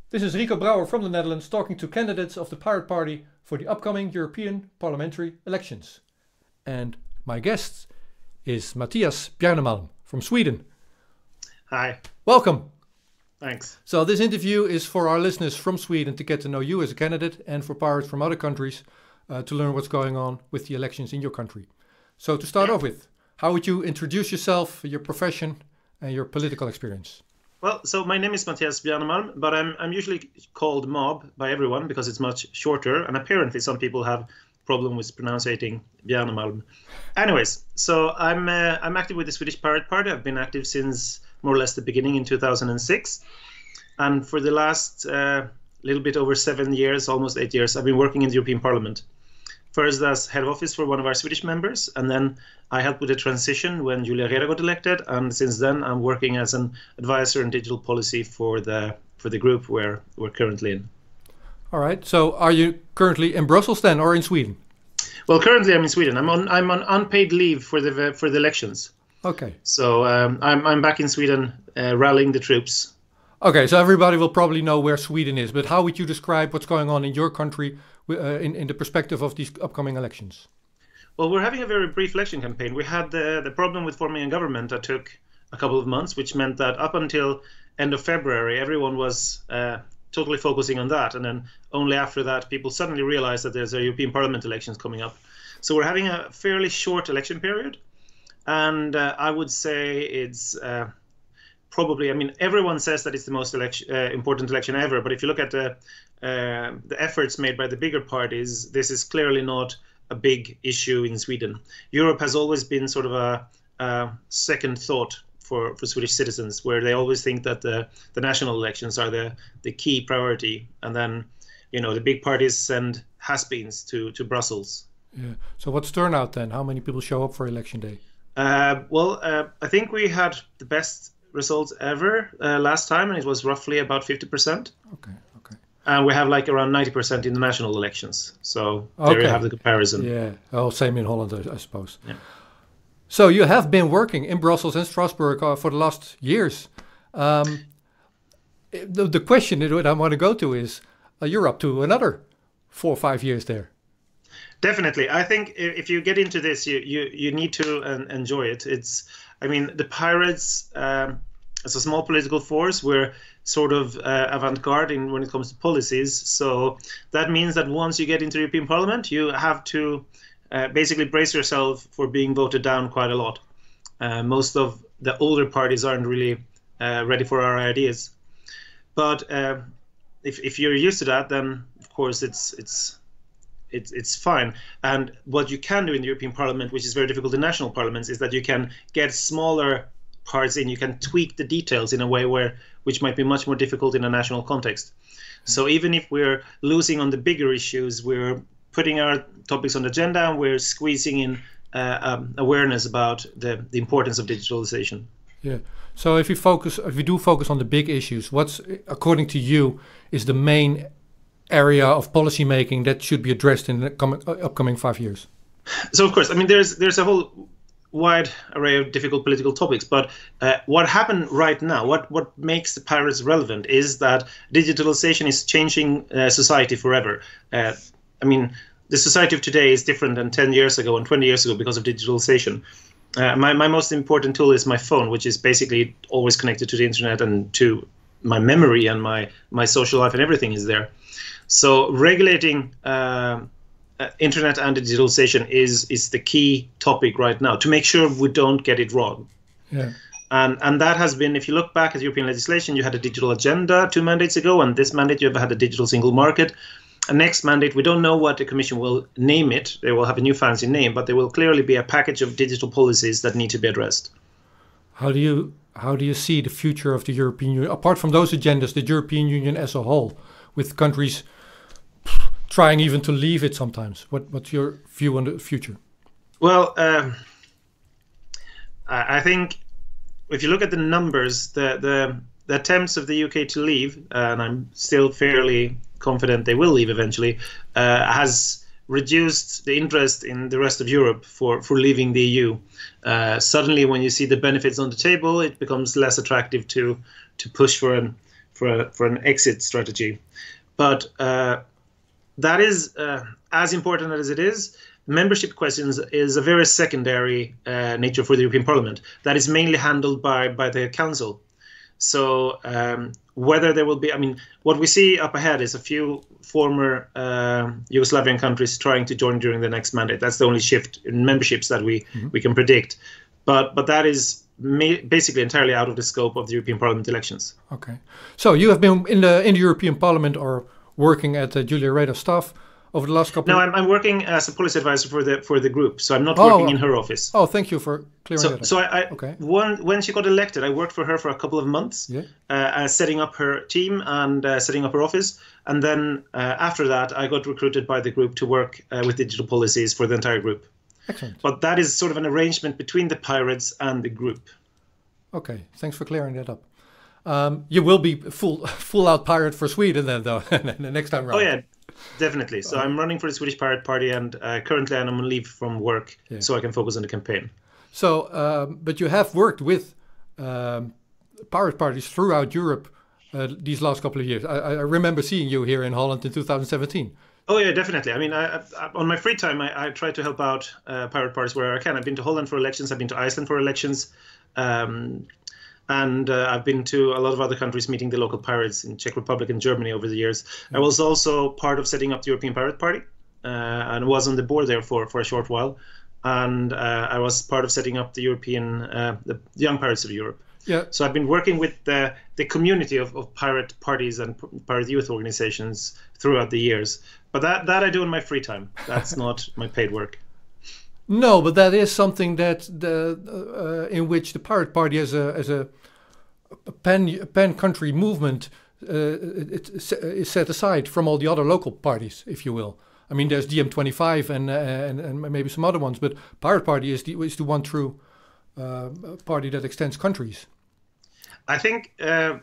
This is Rico Brouwer from the Netherlands talking to candidates of the Pirate Party for the upcoming European parliamentary elections. And my guest is Mattias Bjärnemalm from Sweden. Hi. Welcome. Thanks. So this interview is for our listeners from Sweden to get to know you as a candidate, and for pirates from other countries to learn what's going on with the elections in your country. So to start off with, how would you introduce yourself, your profession and your political experience? Well, so my name is Mattias Bjärnemalm, but I'm usually called Mob by everyone because it's much shorter, and apparently some people have problem with pronouncing Bjärnemalm. Anyways, so I'm active with the Swedish Pirate Party. I've been active since more or less the beginning in 2006, and for the last little bit over 7 years, almost 8 years, I've been working in the European Parliament. First as head of office for one of our Swedish members, and then I helped with the transition when Julia Reda got elected, and since then I'm working as an advisor in digital policy for the group where we're currently in. All right. So are you currently in Brussels then, or in Sweden? Well, currently I'm in Sweden. I'm on unpaid leave for the elections. Okay. So I'm back in Sweden rallying the troops. Okay, so everybody will probably know where Sweden is, but how would you describe what's going on in your country in the perspective of these upcoming elections? Well, we're having a very brief election campaign. We had the problem with forming a government that took a couple of months, which meant that up until end of February, everyone was totally focusing on that. And then only after that, people suddenly realized that there's a European Parliament elections coming up. So we're having a fairly short election period. And I would say it's probably, I mean, everyone says that it's the most important election ever. But if you look at the efforts made by the bigger parties, this is clearly not a big issue in Sweden. Europe has always been sort of a second thought for Swedish citizens, where they always think that the national elections are the key priority. And then, you know, the big parties send has-beens to Brussels. Yeah. So what's turnout then? How many people show up for election day? I think we had the best results ever last time, and it was roughly about 50%. Okay. And we have like around 90% in the national elections. So there you have the comparison. Yeah. Oh, same in Holland, I suppose. Yeah. So you have been working in Brussels and Strasbourg for the last years. The question that I want to go to is, you're up to another 4 or 5 years there. Definitely. I think if you get into this, you need to enjoy it. I mean, the Pirates, as a small political force, we're sort of avant-garde when it comes to policies. So that means that once you get into the European Parliament, you have to basically brace yourself for being voted down quite a lot. Most of the older parties aren't really ready for our ideas. But if you're used to that, then of course it's fine. And what you can do in the European Parliament, which is very difficult in national parliaments, is that you can get smaller parts in. You can tweak the details in a way which might be much more difficult in a national context. So even if we're losing on the bigger issues, we're putting our topics on the agenda, and we're squeezing in awareness about the importance of digitalization. Yeah. So if we do focus on the big issues, what's, according to you, is the main area of policy making that should be addressed in the upcoming 5 years? So of course, I mean, there's a whole wide array of difficult political topics, but what happened right now, what makes the Pirates relevant, is that digitalization is changing society forever. I mean, the society of today is different than 10 years ago and 20 years ago because of digitalization. My most important tool is my phone, which is basically always connected to the internet and to my memory, and my social life and everything is there. So regulating internet and digitalization is the key topic right now, to make sure we don't get it wrong. Yeah. And that has been, if you look back at European legislation, you had a digital agenda 2 mandates ago, and this mandate you have had a digital single market. And next mandate, we don't know what the Commission will name it. They will have a new fancy name, but there will clearly be a package of digital policies that need to be addressed. How do you see the future of the European Union, apart from those agendas, the European Union as a whole, with countries trying even to leave it sometimes? What's your view on the future? Well, I think if you look at the numbers, the attempts of the UK to leave, and I'm still fairly confident they will leave eventually, has reduced the interest in the rest of Europe for leaving the EU. Suddenly, when you see the benefits on the table, it becomes less attractive to push for for an exit strategy. But that is as important as it is. Membership questions is a very secondary nature for the European Parliament that is mainly handled by the Council. So whether there will be, I mean, what we see up ahead is a few former Yugoslavian countries trying to join during the next mandate. That's the only shift in memberships that we can predict. But that is basically entirely out of the scope of the European Parliament elections. Okay. So you have been in the European Parliament or working at Julia Reda's staff over the last couple. No, I'm working as a policy advisor for the group, so I'm not working in her office. Oh, thank you for clearing that up. So when she got elected, I worked for her for a couple of months, setting up her team and setting up her office. And then after that, I got recruited by the group to work with digital policies for the entire group. Excellent. But that is sort of an arrangement between the Pirates and the group. Okay, thanks for clearing that up. You will be full out pirate for Sweden then, though, the next time around. Oh yeah, definitely. So I'm running for the Swedish Pirate Party, and currently I'm on leave from work, so I can focus on the campaign. So, but you have worked with pirate parties throughout Europe these last couple of years. I remember seeing you here in Holland in 2017. Oh yeah, definitely. I mean, on my free time, I try to help out pirate parties where I can. I've been to Holland for elections. I've been to Iceland for elections. And I've been to a lot of other countries meeting the local pirates in Czech Republic and Germany over the years. I was also part of setting up the European Pirate Party and was on the board there for a short while. And I was part of setting up the European, the Young Pirates of Europe. Yeah. So I've been working with the community of pirate parties and pirate youth organizations throughout the years. But that I do in my free time. That's not my paid work. No, but that is something that in which the Pirate Party as a pan country movement is set aside from all the other local parties, if you will. I mean, there's DM25 and maybe some other ones, but Pirate Party is the one true party that extends countries. I think to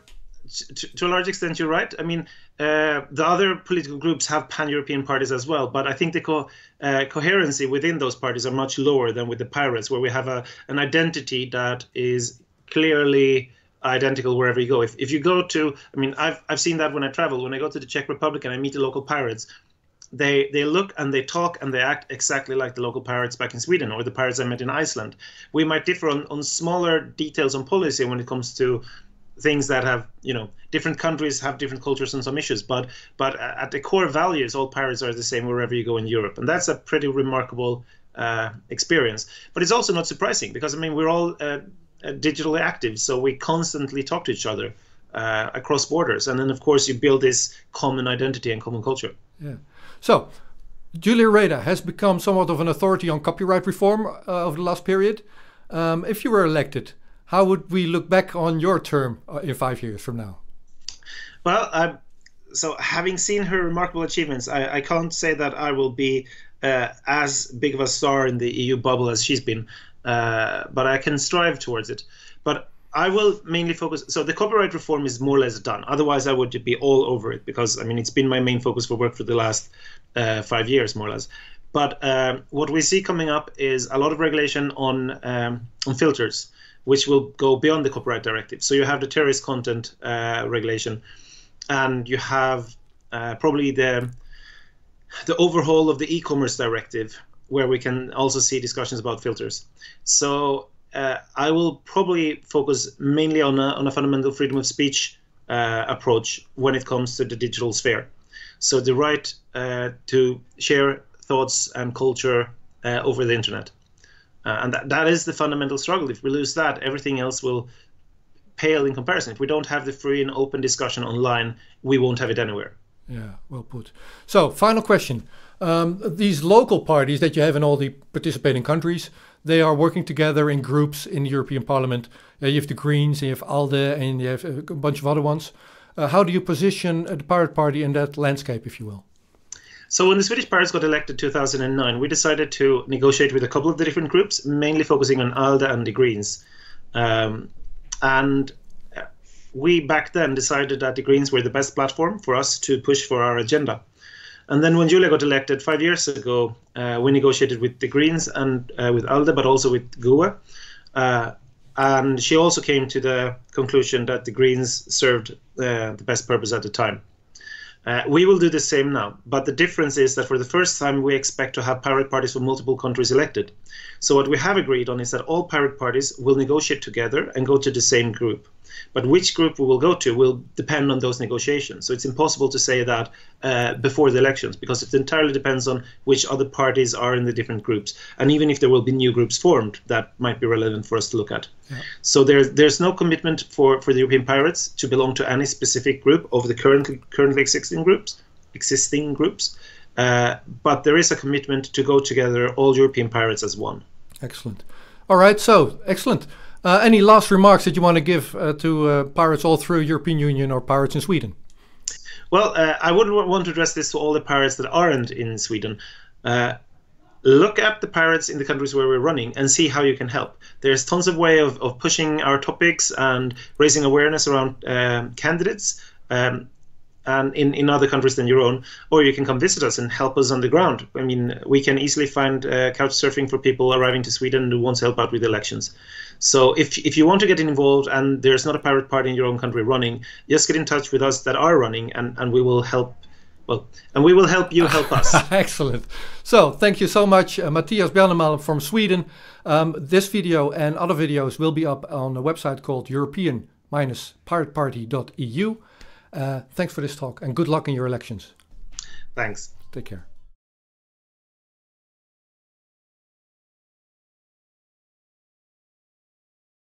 a large extent you're right. I mean, the other political groups have pan-European parties as well, but I think the coherency within those parties are much lower than with the Pirates, where we have an identity that is clearly identical wherever you go. If you go to, I mean, I've seen that when I travel. When I go to the Czech Republic and I meet the local pirates, they look and they talk and they act exactly like the local pirates back in Sweden or the pirates I met in Iceland. We might differ on smaller details on policy when it comes to things that have, different countries have different cultures and some issues, but at the core values, all pirates are the same wherever you go in Europe, and that's a pretty remarkable experience. But it's also not surprising because I mean we're all digitally active, so we constantly talk to each other across borders, and then of course you build this common identity and common culture. Yeah. So Julia Reda has become somewhat of an authority on copyright reform over the last period. If you were elected, how would we look back on your term in 5 years from now? Well, so having seen her remarkable achievements, I can't say that I will be as big of a star in the EU bubble as she's been, but I can strive towards it. But I will mainly focus. So the copyright reform is more or less done. Otherwise, I would be all over it because, I mean, it's been my main focus for work for the last 5 years, more or less. But what we see coming up is a lot of regulation on filters, which will go beyond the copyright directive. So you have the terrorist content regulation, and you have probably the overhaul of the e-commerce directive, where we can also see discussions about filters. So I will probably focus mainly on a fundamental freedom of speech approach when it comes to the digital sphere. So the right to share thoughts and culture over the internet. And that is the fundamental struggle. If we lose that, everything else will pale in comparison. If we don't have the free and open discussion online, we won't have it anywhere. Yeah, well put. So, final question. These local parties that you have in all the participating countries, they are working together in groups in the European Parliament. You have the Greens, you have ALDE, and you have a bunch of other ones. How do you position the Pirate Party in that landscape, if you will? So when the Swedish Pirates got elected in 2009, we decided to negotiate with a couple of the different groups, mainly focusing on ALDE and the Greens. And we back then decided that the Greens were the best platform for us to push for our agenda. And then when Julia got elected 5 years ago, we negotiated with the Greens and with ALDE, but also with GUE. And she also came to the conclusion that the Greens served the best purpose at the time. We will do the same now, but the difference is that for the first time we expect to have pirate parties from multiple countries elected. So what we have agreed on is that all pirate parties will negotiate together and go to the same group. But which group we will go to will depend on those negotiations. So it's impossible to say that before the elections, because it entirely depends on which other parties are in the different groups. And even if there will be new groups formed, that might be relevant for us to look at. Yeah. So there's no commitment for the European Pirates to belong to any specific group of the currently existing groups. But there is a commitment to go together, all European Pirates as one. Excellent. All right, so excellent. Any last remarks that you want to give to pirates all through European Union or pirates in Sweden? Well, I would want to address this to all the pirates that aren't in Sweden. Look at the pirates in the countries where we're running and see how you can help. There's tons of way of pushing our topics and raising awareness around candidates and in other countries than your own, or you can come visit us and help us on the ground. I mean, we can easily find couch surfing for people arriving to Sweden who want to help out with elections. So if you want to get involved and there's not a pirate party in your own country running, just get in touch with us that are running, and we will help. Well, and we will help you help us. Excellent. So thank you so much, Mattias Bjärnemalm from Sweden. This video and other videos will be up on a website called European-pirateparty.eu. Thanks for this talk and good luck in your elections. Thanks. Take care.